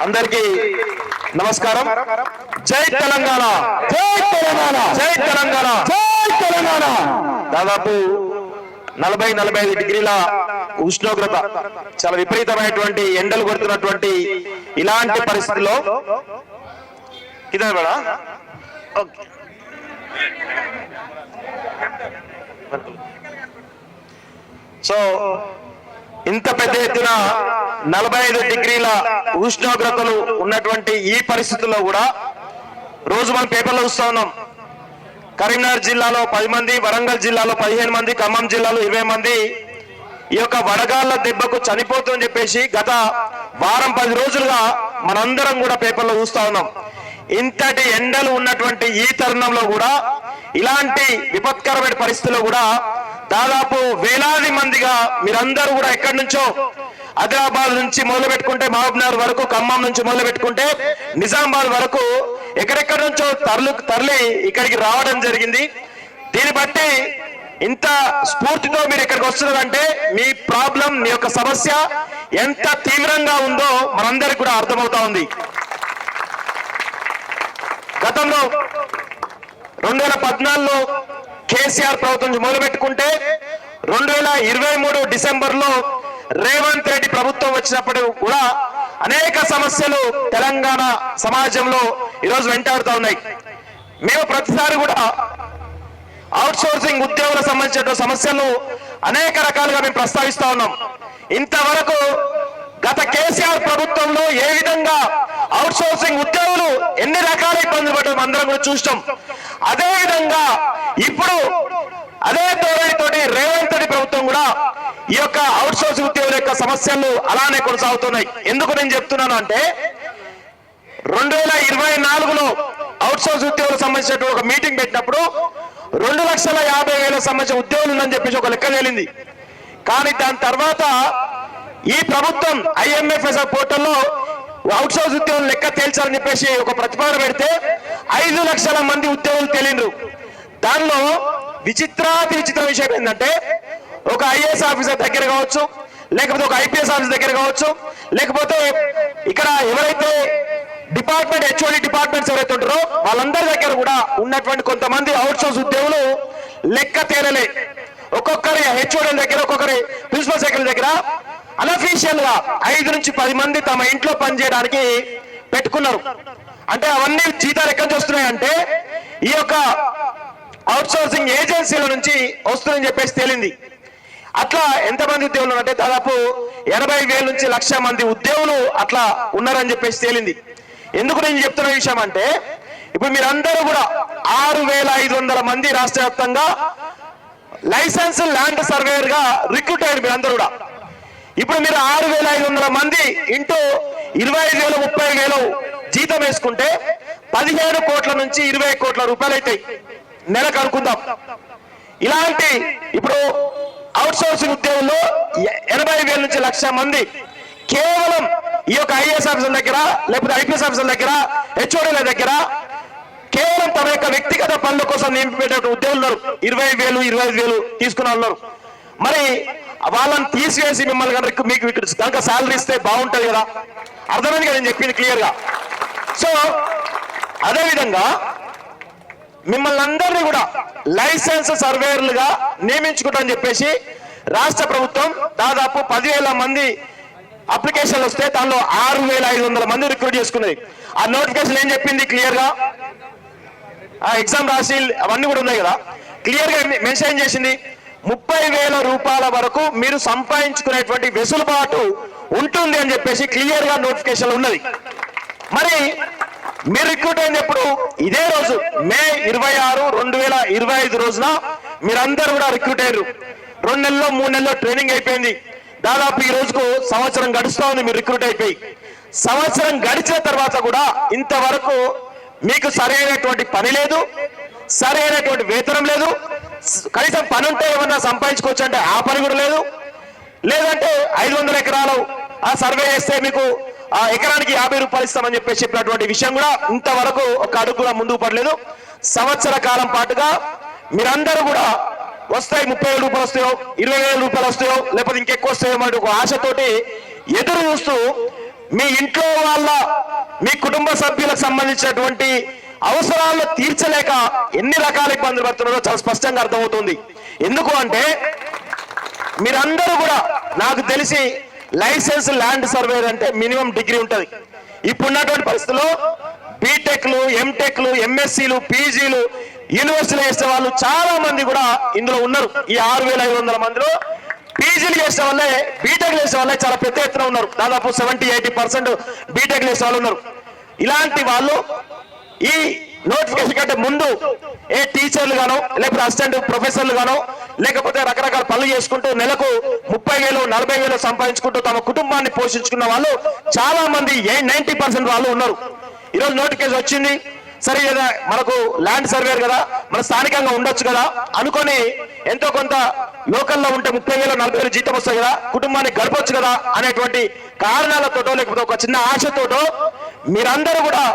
అందరికీ నమస్కారం. జై తెలంగాణ, జై తెలంగాణ, జై తెలంగాణ, జై తెలంగాణ. దాదాపు 40-45 డిగ్రీల ఉష్ణోగ్రత, చాలా విపరీతమైనటువంటి ఎండలు కొడుతున్నటువంటి ఇలాంటి పరిస్థితుల్లో సో ఇంత పెద్ద ఎత్తున 45 డిగ్రీల ఉష్ణోగ్రతలు ఉన్నటువంటి ఈ పరిస్థితుల్లో కూడా రోజు మనం పేపర్లో చూస్తా ఉన్నాం. కరీంనగర్ జిల్లాలో 10 మంది, వరంగల్ జిల్లాలో 15 మంది, ఖమ్మం జిల్లాలో 20 మంది ఈ యొక్క వడగాళ్ల దెబ్బకు చనిపోతుందని చెప్పేసి గత వారం 10 రోజులుగా మనందరం కూడా పేపర్లో చూస్తా ఉన్నాం. ఇంతటి ఎండలు ఉన్నటువంటి ఈ తరుణంలో కూడా ఇలాంటి విపత్కరమైన పరిస్థితుల్లో కూడా దాదాపు వేలాది మందిగా మీరందరూ కూడా ఎక్కడి నుంచో ఆదిలాబాద్ నుంచి మొదలు పెట్టుకుంటే మహబూబ్నగర్ వరకు, ఖమ్మం నుంచి మొదలు పెట్టుకుంటే నిజామాబాద్ వరకు ఎక్కడెక్కడి నుంచో తరలి ఇక్కడికి రావడం జరిగింది. దీన్ని బట్టి ఇంత స్ఫూర్తితో మీరు ఇక్కడికి వస్తున్నారంటే మీ ప్రాబ్లం, మీ యొక్క సమస్య ఎంత తీవ్రంగా ఉందో మనందరికి కూడా అర్థమవుతా ఉంది. గతంలో 2014లో కేసీఆర్ ప్రభుత్వం నుంచి మొదలు పెట్టుకుంటే 2023 డిసెంబర్లో రేవంత్ రెడ్డి ప్రభుత్వం వచ్చినప్పుడు కూడా అనేక సమస్యలు తెలంగాణ సమాజంలో ఈరోజు వెంటాడుతూ ఉన్నాయి. మేము ప్రతిసారి కూడా అవుట్ సోర్సింగ్ ఉద్యోగులకు సంబంధించిన సమస్యలు అనేక రకాలుగా మేము ప్రస్తావిస్తా ఉన్నాం. ఇంతవరకు గత కేసీఆర్ ప్రభుత్వంలో ఏ విధంగా అవుట్ సోర్సింగ్ ఉద్యోగులు ఎన్ని రకాల ఇబ్బందులు పడ్డారు అందరం కూడా చూస్తాం. అదే విధంగా ఇప్పుడు అదే ధోరణితోటి రేవంత్ రెడ్డి ప్రభుత్వం కూడా ఈ యొక్క అవుట్ సోర్సింగ్ ఉద్యోగుల యొక్క సమస్యలు అలానే కొనసాగుతున్నాయి. ఎందుకు నేను చెప్తున్నాను అంటే 2024లో అవుట్ సోర్సింగ్ ఉద్యోగులకు సంబంధించిన ఒక మీటింగ్ పెట్టినప్పుడు 2,50,000 సంబంధించిన ఉద్యోగులు ఉందని చెప్పేసి ఒక లెక్క తేలింది. కానీ దాని తర్వాత ఈ ప్రభుత్వం IMFS పోర్టల్లో అవుట్ సోర్స్ ఉద్యోగులు లెక్క తేల్చాలని చెప్పేసి ఒక ప్రతిపాదన పెడితే 5 లక్షల మంది ఉద్యోగులు తేలిండ్రు. దానిలో విచిత్రాతి విచిత్ర విషయం ఏంటంటే ఒక IAS ఆఫీసర్ దగ్గర కావచ్చు, లేకపోతే ఒక IPS ఆఫీసర్ దగ్గర కావచ్చు, లేకపోతే ఇక్కడ ఎవరైతే డిపార్ట్మెంట్ HOD డిపార్ట్మెంట్స్ ఎవరైతే ఉంటారో వాళ్ళందరి దగ్గర కూడా ఉన్నటువంటి కొంతమంది అవుట్ సోర్స్ ఉద్యోగులు లెక్క తేలలే. ఒక్కొక్కరి HOD దగ్గర, ఒక్కొక్కరి ప్రిన్సిపల్ సెక్రటరీ దగ్గర అన్అఫీషియల్ గా 5 నుంచి 10 మంది తమ ఇంట్లో పనిచేయడానికి పెట్టుకున్నారు. అంటే అవన్నీ జీతాలు ఎక్కడి నుంచి వస్తున్నాయంటే ఈ యొక్క అవుట్ సోర్సింగ్ ఏజెన్సీల నుంచి వస్తుందని చెప్పేసి తేలింది. అట్లా ఎంతమంది ఉద్యోగులు అంటే దాదాపు 80,000 నుంచి 1,00,000 మంది ఉద్యోగులు అట్లా ఉన్నారని చెప్పేసి తేలింది. ఎందుకు నేను చెప్తున్న విషయం అంటే ఇప్పుడు మీరందరూ కూడా 6,500 మంది రాష్ట్ర వ్యాప్తంగా లైసెన్స్ ల్యాండ్ సర్వేయర్ గా రిక్రూట్ అయ్యారు మీరందరూ కూడా. ఇప్పుడు మీరు 6,500 మంది ఇంటూ 25,000, 30,000 జీతం వేసుకుంటే 15 కోట్ల నుంచి 20 కోట్ల రూపాయలు అవుతాయి నెలకు అనుకుందాం. ఇలాంటి ఇప్పుడు అవుట్ సోర్సింగ్ ఉద్యోగుల్లో 80,000 నుంచి 1,00,000 మంది కేవలం ఈ యొక్క IAS ఆఫీసర్ల దగ్గర, లేకపోతే IPS ఆఫీసర్ల దగ్గర, HODల దగ్గర కేవలం తమ యొక్క వ్యక్తిగత పనుల కోసం నియమింపేట ఉద్యోగులు ఉన్నారు. 20,000, 25,000 తీసుకున్న ఉన్నారు. మరి వాళ్ళని తీసివేసి మిమ్మల్ని కనుక మీకు కనుక శాలరీ ఇస్తే బాగుంటది కదా, అర్థమైంది కదా నేను చెప్పింది క్లియర్ గా. సో అదేవిధంగా మిమ్మల్ని అందరినీ కూడా లైసెన్స్ సర్వేయర్లుగా నియమించుకుంటామని చెప్పేసి రాష్ట్ర ప్రభుత్వం దాదాపు 10,000 మంది అప్లికేషన్లు వస్తే దానిలో 6,500 మంది రిక్రూట్ చేసుకున్నది. ఆ నోటిఫికేషన్ ఏం చెప్పింది క్లియర్ గా, ఆ ఎగ్జామ్ రాసి అవన్నీ కూడా ఉన్నాయి కదా, క్లియర్ గా మెన్షన్ చేసింది 30,000 రూపాయల వరకు మీరు సంపాదించుకునేటువంటి వెసులుబాటు ఉంటుంది అని చెప్పేసి క్లియర్ గా నోటిఫికేషన్ ఉన్నది. మరి మీరు రిక్రూట్ అయినప్పుడు ఇదే రోజు మే 26, 2025 రోజున మీరందరూ కూడా రిక్రూట్ అయ్యారు. 2 నెలల్లో 3 నెలల్లో ట్రైనింగ్ అయిపోయింది. దాదాపు ఈ రోజుకు సంవత్సరం గడుస్తూ ఉంది మీరు రిక్రూట్ అయిపోయి. సంవత్సరం గడిచిన తర్వాత కూడా ఇంతవరకు మీకు సరైనటువంటి పని లేదు, సరైనటువంటి వేతనం లేదు, కనీసం పని ఉంటే ఏమన్నా సంపాదించుకోవచ్చు అంటే ఆ పని కూడా లేదు. లేదంటే 500 ఎకరాలు ఆ సర్వే చేస్తే మీకు ఎకరానికి 50 రూపాయలు ఇస్తామని చెప్పేసి చెప్పినటువంటి విషయం కూడా ఇంతవరకు ఒక అడుగు కూడా ముందుకు పడలేదు. సంవత్సర కాలం పాటుగా మీరందరూ కూడా వస్తాయి 30,000 రూపాయలు వస్తాయో, 20,000 రూపాయలు వస్తాయో, లేకపోతే ఇంకెక్కువ వస్తాయో మరి ఒక ఆశతోటి ఎదురు చూస్తూ మీ ఇంట్లో వాళ్ళ మీ కుటుంబ సభ్యులకు సంబంధించినటువంటి అవసరాలను తీర్చలేక ఎన్ని రకాల ఇబ్బందులు పడుతున్నారో చాలా స్పష్టంగా అర్థమవుతుంది. ఎందుకు అంటే మీరందరూ కూడా నాకు తెలిసి లైసెన్స్ ల్యాండ్ సర్వేర్ అంటే మినిమం డిగ్రీ ఉంటుంది. ఇప్పుడున్నటువంటి పరిస్థితుల్లో బీటెక్లు, ఎంటెక్లు, ఎంఎస్సీలు, పీజీలు యూనివర్సిటీలు చేసే వాళ్ళు చాలా మంది కూడా ఇందులో ఉన్నారు. ఈ 6500 మందిలో పీజీలు చేసే వాళ్ళే, బీటెక్ చేసే వాళ్ళే చాలా పెద్ద ఎత్తున ఉన్నారు. దాదాపు 70-80% బీటెక్ చేసే వాళ్ళు ఉన్నారు. ఇలాంటి వాళ్ళు ఈ నోటిఫికేషన్ కంటే ముందు ఏ టీచర్లు గానో లేకపోతే అసిస్టెంట్ ప్రొఫెసర్లు గానో లేకపోతే రకరకాల పనులు చేసుకుంటూ నెలకు 30,000 40,000 సంపాదించుకుంటూ తమ కుటుంబాన్ని పోషించుకున్న వాళ్ళు చాలా మంది 90% వాళ్ళు ఉన్నారు. ఈరోజు నోటిఫికేషన్ వచ్చింది, సరే కదా మనకు ల్యాండ్ సర్వేర్ కదా, మన స్థానికంగా ఉండొచ్చు కదా అనుకొని ఎంతో కొంత లోకల్లో ఉంటే 30,000 40,000 జీతం వస్తాయి కదా, కుటుంబాన్ని గడపొచ్చు కదా అనేటువంటి కారణాలతోటో లేకపోతే ఒక చిన్న ఆశతోటో మీరందరూ కూడా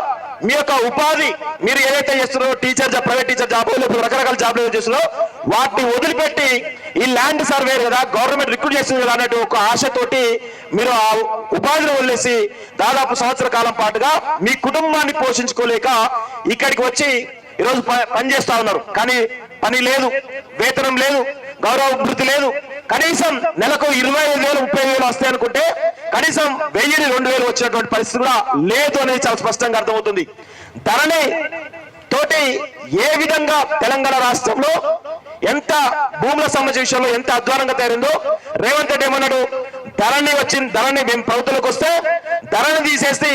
మీ యొక్క ఉపాధి మీరు ఏదైతే చేస్తున్నారో teacher job, private teacher job లేకపోతే రకరకాల జాబ్లు చేస్తున్నారో వాటిని వదిలిపెట్టి ఈ ల్యాండ్ సర్వే కదా గవర్నమెంట్ రిక్రూట్ చేస్తుంది కదా అన్నట్టు ఒక ఆశతోటి మీరు ఆ ఉపాధిని వదిలేసి దాదాపు సంవత్సర కాలం పాటుగా మీ కుటుంబాన్ని పోషించుకోలేక ఇక్కడికి వచ్చి ఈరోజు పనిచేస్తా ఉన్నారు. కానీ పని లేదు, వేతనం లేదు, గౌరవ వృత్తి లేదు. కనీసం నెలకు 25,000 30,000 వస్తాయి అనుకుంటే కనీసం 1000 2,000 వచ్చినటువంటి పరిస్థితి కూడా లేదు అనేది చాలా స్పష్టంగా అర్థమవుతుంది. ధరణి తోటి ఏ విధంగా తెలంగాణ రాష్ట్రంలో ఎంత భూముల సమస్య విషయంలో ఎంత అధ్వానంగా తయారైందో రేవంత్ రెడ్డి ఏమన్నాడు, ధరణి మేము ప్రభుత్వంలోకి వస్తే ధరణి తీసేసి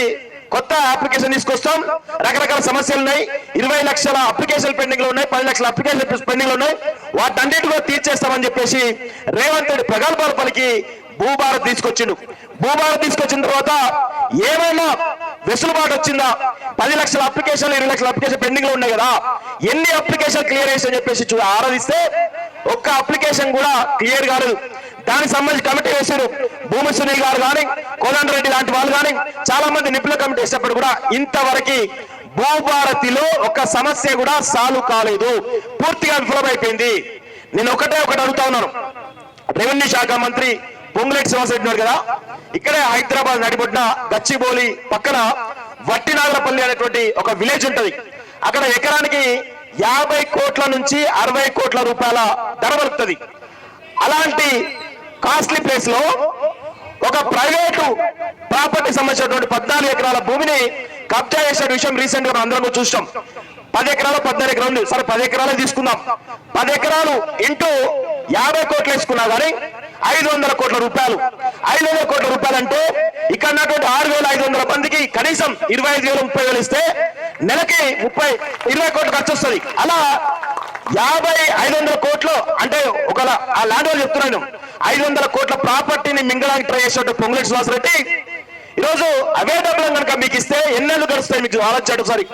కొత్త అప్లికేషన్ తీసుకొస్తాం, రకరకాల సమస్యలు ఉన్నాయి, 20 లక్షల అప్లికేషన్ పెండింగ్ లో ఉన్నాయి, 10 లక్షల అప్లికేషన్ పెండింగ్ లో ఉన్నాయి, వాటన్నిటి కూడా తీర్చేస్తామని చెప్పేసి రేవంత్ రెడ్డి ప్రగల్భాలు పలికి భూభారత్ తీసుకొచ్చిండు. భూభారత్ తీసుకొచ్చిన తర్వాత ఏమైనా వెసులుబాటు వచ్చిందా? 10 లక్షల అప్లికేషన్లు 20 లక్షల అప్లికేషన్ పెండింగ్ లో ఉన్నాయి కదా, ఎన్ని అప్లికేషన్ క్లియర్ చేసి అని చెప్పేసి ఆరాధిస్తే ఒక్క అప్లికేషన్ కూడా క్లియర్ కాలేదు. దానికి సంబంధించి కమిటీ వేశారు. భూమి సునీల్ గారు కానీ, కోదండ రెడ్డి లాంటి వాళ్ళు కానీ చాలా మంది నిపుణుల కమిటీ వేసినప్పుడు కూడా ఇంతవరకు భూభారతిలో ఒక సమస్య కూడా సాల్వ్ కాలేదు, పూర్తిగా విఫలమైపోయింది. నేను ఒకటి అడుగుతా ఉన్నాను, రెవెన్యూ శాఖ మంత్రి పొంగులేటి శ్రీనివాసరెడ్డి ఉన్నారు కదా, ఇక్కడే హైదరాబాద్ నడిబొడ్డున గచ్చిబౌలి పక్కన వట్టినాగరపల్లి అనేటువంటి ఒక విలేజ్ ఉంటది. అక్కడ ఎకరానికి 50 కోట్ల నుంచి 60 కోట్ల రూపాయల ధర పలుకుతుంది. అలాంటి కాస్ట్లీ ప్లేస్ లో ఒక ప్రైవేటు ప్రాపర్టీ సంబంధించినటువంటి 14 ఎకరాల భూమిని కబ్జా చేసే విషయం రీసెంట్ గా అందరం చూసాం. 10 ఎకరాలు 14 ఎకరాలు ఉంది, సరే 10 ఎకరాలే తీసుకుందాం. 10 ఎకరాలు ఇంటూ 50 కోట్లు వేసుకున్నా కానీ 500 కోట్ల రూపాయలు. 500 కోట్ల రూపాయలు అంటే ఇక్కడ ఉన్నటువంటి 6,500 మందికి కనీసం 25,000 30,000 ఇస్తే నెలకి 20 కోట్లు ఖర్చు వస్తుంది. అలా 500 కోట్లు అంటే ఒక ఆ ల్యాండ్ వాళ్ళు చెప్తున్నాను, 500 కోట్ల ప్రాపర్టీని మింగడానికి ట్రై చేసినట్టు పొంగులేటి శ్రీనివాసరెడ్డి ఈరోజు అవే డబ్బులను కనుక మీకు ఇస్తే ఎన్నేళ్ళు గడుస్తాయి మీకు ఆలోచించాడు. ఒకసారి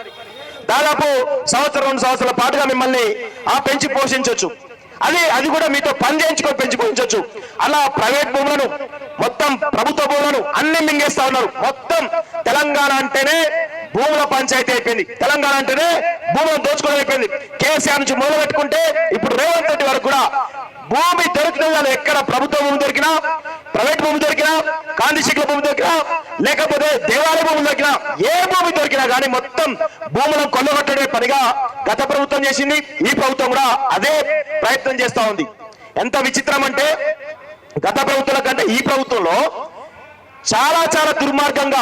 దాదాపు 1-2 సంవత్సరాల పాటుగా మిమ్మల్ని పెంచి పోషించవచ్చు. అది కూడా మీతో పని చేయించుకొని పెంచి పోషించవచ్చు. అలా ప్రైవేట్ భూములను మొత్తం ప్రభుత్వ భూములను అన్ని మింగేస్తా ఉన్నారు. మొత్తం తెలంగాణ అంటేనే భూముల పంచాయతీ అయిపోయింది, తెలంగాణ అంటేనే భూములను దోచుకోవడం అయిపోయింది. కేసీఆర్ నుంచి మొదలు పెట్టుకుంటే ఇప్పుడు రేవంత్ రెడ్డి వరకు కూడా భూమి దొరికిన ఎక్కడ ప్రభుత్వ భూమి దొరికినా, ప్రైవేట్ భూమి దొరికినా, కాందిశిఖల భూమి దొరికినా, లేకపోతే దేవాలయ భూమి దొరికినా, ఏ భూమి దొరికినా కానీ మొత్తం భూములను కొల్లగొట్టడే పనిగా గత ప్రభుత్వం చేసింది. ఈ ప్రభుత్వం కూడా అదే ప్రయత్నం చేస్తా ఉంది. ఎంత విచిత్రం అంటే గత ప్రభుత్వాల కంటే ఈ ప్రభుత్వంలో చాలా చాలా దుర్మార్గంగా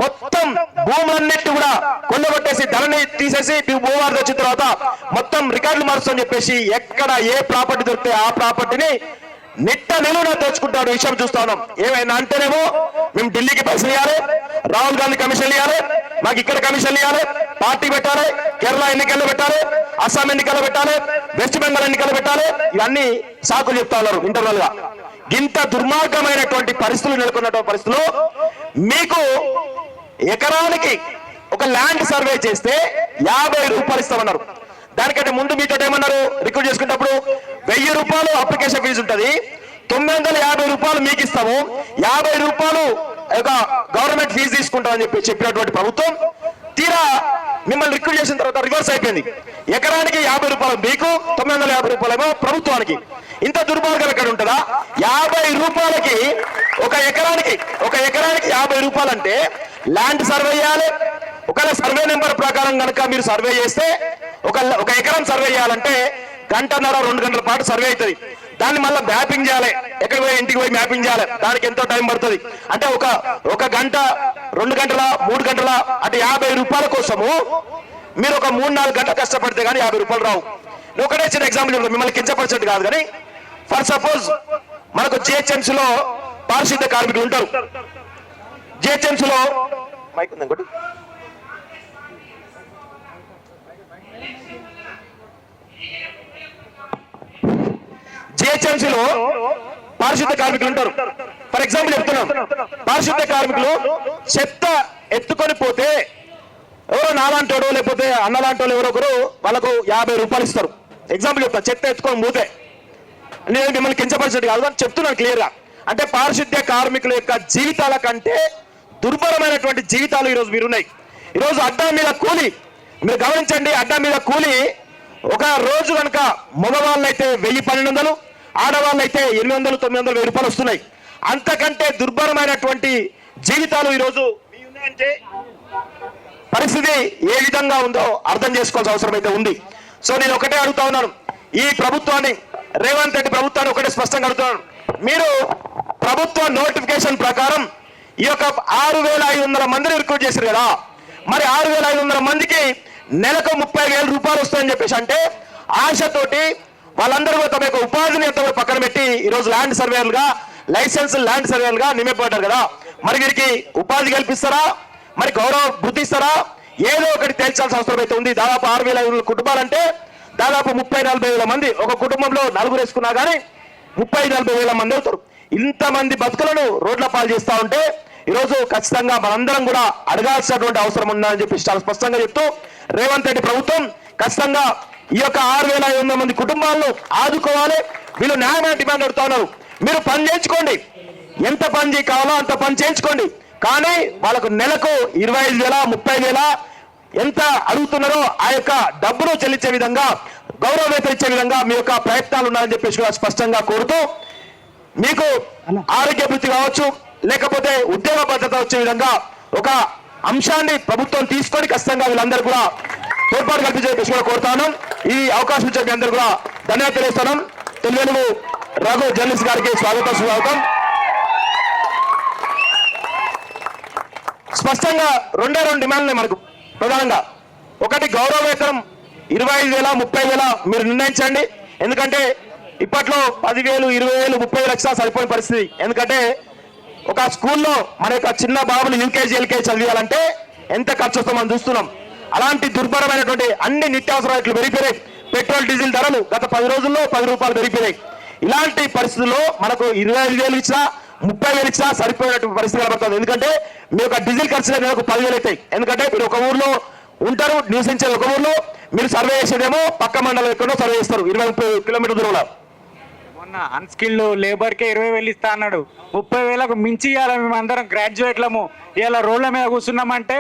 మొత్తం భూములన్నిటి కూడా కొల్లగొట్టేసి ధరని తీసేసి భూవార్త వచ్చిన తర్వాత మొత్తం రికార్డులు మారుస్తామని చెప్పేసి ఎక్కడ ఏ ప్రాపర్టీ దొరికితే ఆ ప్రాపర్టీని నిట్ట నిలువున దోచుకుంటాడు. విషయం చూస్తా ఉన్నాం. ఏమైనా అంటేనేమో మేము ఢిల్లీకి పైసలు ఇవ్వాలి, రాహుల్ గాంధీ కమిషన్లు ఇవ్వాలి, మాకు ఇక్కడ కమిషన్లు ఇవ్వాలి, పార్టీ పెట్టాలి, కేరళ ఎన్నికల్లో పెట్టాలి, అస్సాం ఎన్నికల్లో పెట్టాలి, వెస్ట్ బెంగాల్ ఎన్నికల్లో పెట్టాలి, ఇవన్నీ సాకులు చెప్తా ఉన్నారు ఇంటర్నల్ గా. ఇంత దుర్మార్గమైనటువంటి పరిస్థితులు నెలకొన్నటువంటి పరిస్థితుల్లో మీకు ఎకరానికి ఒక ల్యాండ్ సర్వే చేస్తే 50 రూపాయలు ఇస్తామన్నారు. దానికంటే ముందు మీతో ఏమన్నారు, రిక్రూట్ చేసుకున్నప్పుడు 1000 రూపాయలు అప్లికేషన్ ఫీజు ఉంటుంది, 950 రూపాయలు మీకు ఇస్తాము, 50 రూపాయలు గవర్నమెంట్ ఫీజు తీసుకుంటామని చెప్పినటువంటి ప్రభుత్వం తీరా మిమ్మల్ని రిక్రూట్ చేసిన తర్వాత రివర్స్ అయిపోయింది. ఎకరానికి 50 రూపాయలు మీకు, 950 రూపాయలేమో ప్రభుత్వానికి. ఇంత దుర్మార్గం ఎక్కడ ఉంటుందా? 50 రూపాయలకి ఒక ఎకరానికి 50 రూపాయలు అంటే ల్యాండ్ సర్వే చేయాలి. ఒకవేళ సర్వే నెంబర్ ప్రకారం కనుక మీరు సర్వే చేస్తే ఒక ఎకరం సర్వే చేయాలంటే 1.5-2 గంటల పాటు సర్వే అవుతుంది. దాన్ని మళ్ళీ మ్యాపింగ్ చేయాలి, ఎక్కడికి పోయి ఇంటికి పోయి మ్యాపింగ్ చేయాలి, దానికి ఎంతో టైం పడుతుంది. అంటే ఒక గంట, 2 గంటల, 3 గంటల, అంటే 50 రూపాయల కోసము మీరు ఒక 3-4 గంటలు కష్టపడితే కానీ 50 రూపాయలు రావు. ఒకటే చిన్న ఎగ్జాంపుల్ చెప్తాను, మిమ్మల్ని కించపరిచేట్టు కాదు కానీ, ఫర్ సపోజ్ మనకు జిహెచ్ఎంసీలో పారిశుద్ధ కార్మికులు ఉంటారు. జిహెచ్ఎంసీలో మైక్ ఉంది ఇంకోటి, జిహెచ్ఎంసీలో పారిశుద్ధ కార్మికులు ఉంటారు. ఫర్ ఎగ్జాంపుల్ చెప్తున్నాం, పారిశుద్ధ కార్మికులు చెత్త ఎత్తుకొని పోతే ఎవరో నాలాంటోడు లేకపోతే అన్నలాంటోళ్ళు ఎవరో ఒకరు వాళ్ళకు 50 రూపాయలు ఇస్తారు. ఎగ్జాంపుల్ చెప్తాను, చెత్త ఎత్తుకొని పోతే. నేను మిమ్మల్ని కించపరిచేది కాదు అని చెప్తున్నాను క్లియర్ గా. అంటే పారిశుద్ధ్య కార్మికుల యొక్క జీవితాల కంటే దుర్భరమైనటువంటి జీవితాలు ఈరోజు మీరున్నాయి. ఈరోజు అడ్డా మీద కూలి, మీరు గమనించండి, అడ్డా మీద కూలి ఒక రోజు కనుక మగవాళ్ళైతే 1000-1200, ఆడవాళ్ళైతే 800-900 రూపాయలు వస్తున్నాయి. అంతకంటే దుర్భరమైనటువంటి జీవితాలు ఈరోజు మీ ఉన్నాయంటే పరిస్థితి ఏ విధంగా ఉందో అర్థం చేసుకోవాల్సిన అవసరం అయితే ఉంది. సో నేను ఒకటే అడుగుతా ఉన్నాను, ఈ ప్రభుత్వాన్ని, రేవంత్ రెడ్డి ప్రభుత్వాన్ని ఒకటే స్పష్టంగా అడుగుతున్నాను. మీరు ప్రభుత్వ నోటిఫికేషన్ ప్రకారం ఈ యొక్క 6500 మందిని రిక్రూట్ చేశారు కదా, మరి 6500 మందికి నెలకు 30,000 రూపాయలు వస్తాయని చెప్పేసి అంటే ఆశతోటి వాళ్ళందరూ తమ యొక్క ఉపాధిని ఎంతో పక్కన పెట్టి ఈరోజు ల్యాండ్ సర్వేలుగా, లైసెన్స్ ల్యాండ్ సర్వేలుగా నియమింపబడ్డారు కదా. మరి వీరికి ఉపాధి కల్పిస్తారా, మరి గౌరవ వృద్ధి ఇస్తారా, ఏదో ఒకటి తేల్చాల్సిన అవసరం అయితే ఉంది. దాదాపు 6,500 కుటుంబాలంటే దాదాపు 30-40 వేల మంది, ఒక కుటుంబంలో 4 వేసుకున్నా కానీ 30-40 వేల మంది అవుతారు. ఇంతమంది బతుకులను రోడ్ల పాలు చేస్తా ఉంటే ఈరోజు ఖచ్చితంగా మనందరం కూడా అడగాల్సినటువంటి అవసరం ఉందని చెప్పి చాలా స్పష్టంగా చెప్తూ, రేవంత్ రెడ్డి ప్రభుత్వం ఖచ్చితంగా ఈ యొక్క 6,500 మంది కుటుంబాలను ఆదుకోవాలి. వీళ్ళు న్యాయమైన డిమాండ్ అడుగుతా ఉన్నారు. మీరు పని చేయించుకోండి, ఎంత పని కావాలో అంత పని చేయించుకోండి, కానీ వాళ్ళకు నెలకు 25,000, 30,000 ఎంత అడుగుతున్నారో ఆ యొక్క డబ్బును చెల్లించే విధంగా, గౌరవ వేతనం ఇచ్చే విధంగా మీ యొక్క ప్రయత్నాలు ఉన్నాయని చెప్పేసి కూడా స్పష్టంగా కోరుతూ, మీకు ఆరోగ్య వృత్తి కావచ్చు లేకపోతే ఉద్యోగ భద్రత వచ్చే విధంగా ఒక అంశాన్ని ప్రభుత్వం తీసుకొని ఖచ్చితంగా వీళ్ళందరూ కూడా తోడ్పాటు కల్పించే కూడా కోరుతాను. ఈ అవకాశం ఇచ్చే మీ అందరూ కూడా ధన్యవాదాలు తెలియజేస్తున్నాం. తెలుగు రఘు జర్నలిస్ట్ గారికి స్వాగతం. స్పష్టంగా 2 డిమాండ్లు మనకు ప్రధానంగా. ఒకటి, గౌరవ వేతనం 25,000, 30,000 మీరు నిర్ణయించండి. ఎందుకంటే ఇప్పట్లో 10,000, 20,000, 30,000 లక్షలు సరిపోయిన పరిస్థితి. ఎందుకంటే ఒక స్కూల్లో మన యొక్క చిన్న బాబులు యూకేజీ, ఎల్కేజీ చదివాలంటే ఎంత ఖర్చు వస్తుందో మనం చూస్తున్నాం. అలాంటి దుర్భరమైనటువంటి అన్ని నిత్యావసరాలు పెరిగిపోయాయి. పెట్రోల్, డీజిల్ ధరలు గత 10 రోజుల్లో 10 రూపాయలు పెరిగిపోయాయి. ఇలాంటి పరిస్థితుల్లో మనకు 25,000 ఇచ్చినా 30,000 ఇచ్చినా సరిపోయినటువంటి పరిస్థితి కనబడుతుంది. ఎందుకంటే మీ యొక్క డీజిల్ ఖర్చులే నెలకు 10,000 అవుతాయి. ఎందుకంటే మీరు ఒక ఊర్లో ఉంటారు, నివసించేది ఒక ఊర్లో, మీరు సర్వే చేసేదేమో పక్క మండలం ఎక్కడో సర్వే చేస్తారు 20-30 కిలోమీటర్ల దూరంలో. మొన్న అన్స్కిల్డ్ లేబర్కే 20,000 ఇస్తా అన్నాడు. 30,000కు మించి ఇవ్వాలి. మేము అందరం గ్రాడ్యుయేట్లము ఇలా రోడ్ల మీద కూర్చున్నామంటే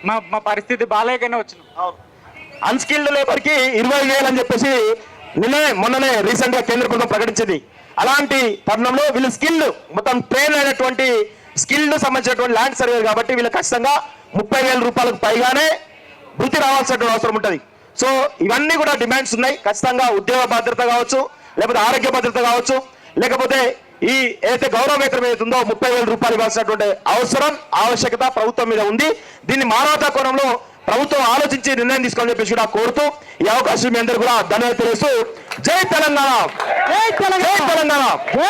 మా పరిస్థితి బాగాలేకనే వచ్చినాం. అన్స్కిల్డ్ లేబర్ కి 20,000 అని చెప్పేసి మొన్ననే రీసెంట్ గా కేంద్ర ప్రభుత్వం ప్రకటించింది. అలాంటి తరుణంలో వీళ్ళు స్కిల్డ్, మొత్తం ట్రైన్ అయినటువంటి స్కిల్డ్ సంబంధించినటువంటి ల్యాండ్ సర్వే కాబట్టి వీళ్ళు ఖచ్చితంగా 30,000 రూపాయలకు పైగానే వృత్తి రావాల్సినటువంటి అవసరం ఉంటుంది. సో ఇవన్నీ కూడా డిమాండ్స్ ఉన్నాయి. ఖచ్చితంగా ఉద్యోగ భద్రత కావచ్చు, లేకపోతే ఆరోగ్య భద్రత కావచ్చు, లేకపోతే ఈ ఏదైతే గౌరవ వేతనం ఏదైతుందో 30,000 రూపాయలు ఇవ్వాల్సినటువంటి ఆవశ్యకత ప్రభుత్వం మీద ఉంది. దీన్ని మానవతా కోణంలో ప్రభుత్వం ఆలోచించి నిర్ణయం తీసుకోవాలని చెప్పేసి కూడా కోరుతూ ఈ అవకాశం మీ అందరూ కూడా ధన్యవాదాలు తెలుస్తూ, జై తెలంగాణ.